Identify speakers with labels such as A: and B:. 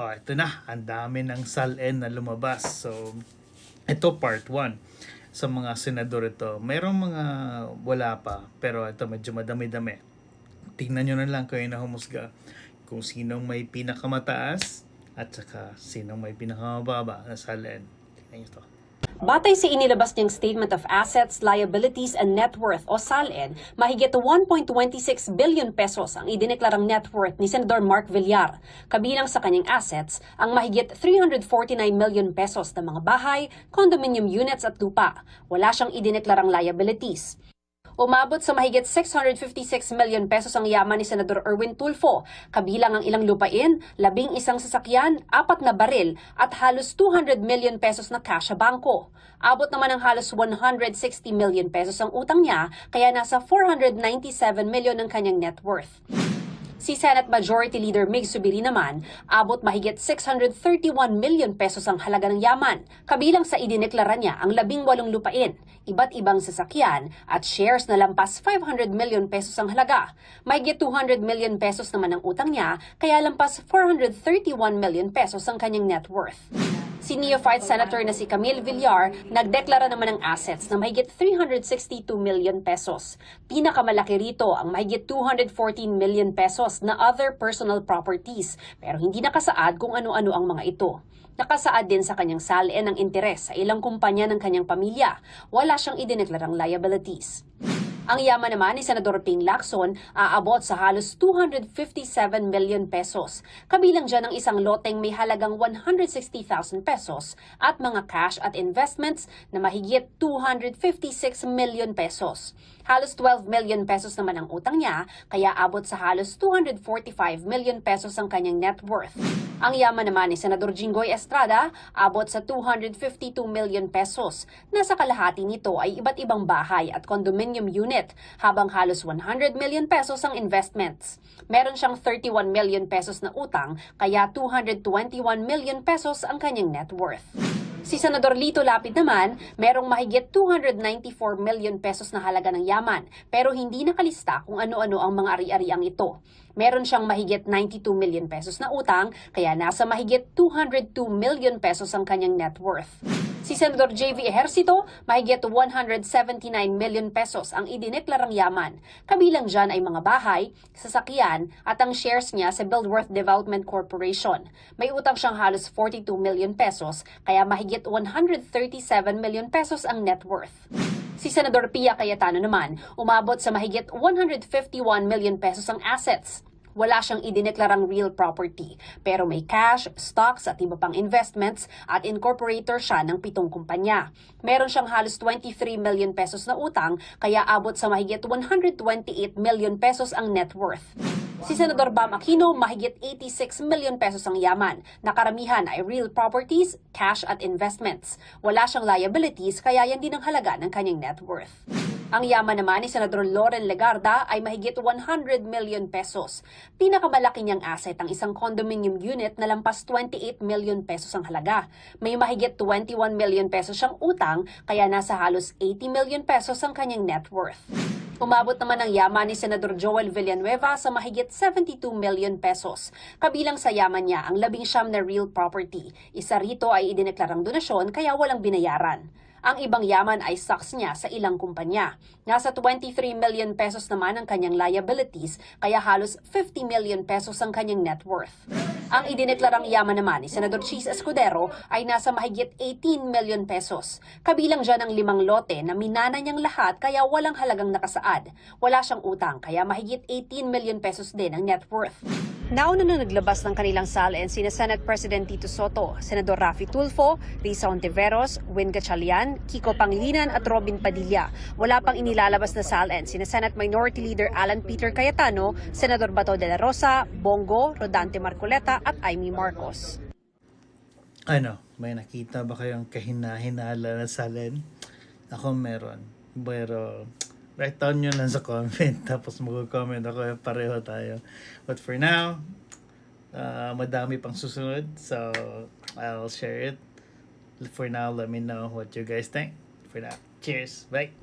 A: Ito na. Ang dami ng SALN na lumabas. So, ito part 1. Sa mga senador ito. Mayroong mga wala pa. Pero ito medyo madami-dami. Tingnan nyo na lang kayo na humusga kung sinong may pinakamataas at saka sinong may pinakamababa na SALN. Tingnan nyo ito.
B: Batay sa inilabas niyang Statement of Assets, Liabilities and Net Worth o SALN, mahigit 1.26 billion pesos ang idineklarang net worth ni Senador Mark Villar. Kabilang sa kanyang assets, ang mahigit 349 million pesos na mga bahay, condominium units at lupa. Wala siyang idineklarang liabilities. Umabot sa mahigit 656 million pesos ang yaman ni Senador Erwin Tulfo, kabilang ang ilang lupain, 11 sasakyan, 4 na baril at halos 200 million pesos na cash sa bangko. Abot naman ng halos 160 million pesos ang utang niya, kaya nasa 497 million ang kanyang net worth. Si Senate Majority Leader Mig Zubiri naman, abot mahigit 631 million pesos ang halaga ng yaman. Kabilang sa idineklara niya ang 18 lupain, iba't ibang sasakyan at shares na lampas 500 million pesos ang halaga. Mahigit 200 million pesos naman ang utang niya, kaya lampas 431 million pesos ang kanyang net worth. Si neophyte Senator na si Camille Villar nagdeklara naman ng assets na mahigit 362 million pesos. Pinakamalaki rito ang mahigit 214 million pesos na other personal properties, pero hindi nakasaad kung ano-ano ang mga ito. Nakasaad din sa kanyang SALN ang interes sa ilang kumpanya ng kanyang pamilya. Wala siyang idineklarang liabilities. Ang yaman naman ni Senador Ping Lacson aabot sa halos 257 million pesos. Kabilang dyan ang isang loteng may halagang 160,000 pesos at mga cash at investments na mahigit 256 million pesos. Halos 12 million pesos naman ang utang niya, kaya abot sa halos 245 million pesos ang kanyang net worth. Ang yaman naman ni Senador Jinggoy Estrada abot sa 252 million pesos. Nasa kalahati nito ay iba't ibang bahay at condominium unit, habang halos 100 million pesos ang investments. Meron siyang 31 million pesos na utang, kaya 221 million pesos ang kanyang net worth. Si Senador Lito Lapid naman, merong mahigit 294 million pesos na halaga ng yaman, pero hindi nakalista kung ano-ano ang mga ari-ariang ito. Meron siyang mahigit 92 million pesos na utang, kaya nasa mahigit 202 million pesos ang kanyang net worth. Si Senador J.V. Ejercito, mahigit 179 million pesos ang idineklarang yaman. Kabilang dyan ay mga bahay, sasakyan at ang shares niya sa BuildWorth Development Corporation. May utang siyang halos 42 million pesos, kaya mahigit 137 million pesos ang net worth. Si Senador Pia Cayetano naman, umabot sa mahigit 151 million pesos ang assets. Wala siyang idineklarang real property, pero may cash, stocks at iba pang investments at incorporator siya ng 7 kumpanya. Meron siyang halos 23 million pesos na utang, kaya abot sa mahigit 128 million pesos ang net worth. Si Senador Bam Aquino, mahigit 86 million pesos ang yaman. Nakaramihan ay real properties, cash at investments. Wala siyang liabilities, kaya yan din ang halaga ng kanyang net worth. Ang yaman naman ni Senador Loren Legarda ay mahigit 100 million pesos. Pinakamalaki niyang asset ang isang condominium unit na lampas 28 million pesos ang halaga. May mahigit 21 million pesos siyang utang, kaya nasa halos 80 million pesos ang kanyang net worth. Umabot naman ang yaman ni Senador Joel Villanueva sa mahigit 72 million pesos. Kabilang sa yaman niya ang 19 na real property. Isa rito ay idineklarang donasyon, kaya walang binayaran. Ang ibang yaman ay stocks niya sa ilang kumpanya. Nasa 23 million pesos naman ang kanyang liabilities, kaya halos 50 million pesos ang kanyang net worth. Ang idineklarang yaman naman ni Senador Chis Escudero ay nasa mahigit 18 million pesos. Kabilang dyan ang 5 lote na minana niyang lahat, kaya walang halagang nakasaad. Wala siyang utang, kaya mahigit 18 million pesos din ang net worth. Nauna na naglabas ng kanilang SALN sina Senate President Tito Soto, Senador Raffy Tulfo, Risa Ontiveros, Win Gatchalian, Kiko Pangilinan at Robin Padilla. Wala pang inilalabas na SALN sina Senate Minority Leader Alan Peter Cayetano, Senador Bato de la Rosa, Bongo, Rodante Marcoleta at Amy Marcos.
A: May nakita ba kayong kahina-hinala na SALN? Ako meron. Pero write down nyo lang sa comment, tapos mag-comment ako, pareho tayo. But for now, madami pang susunod, so I'll share it. For now, let me know what you guys think. For now, cheers, bye!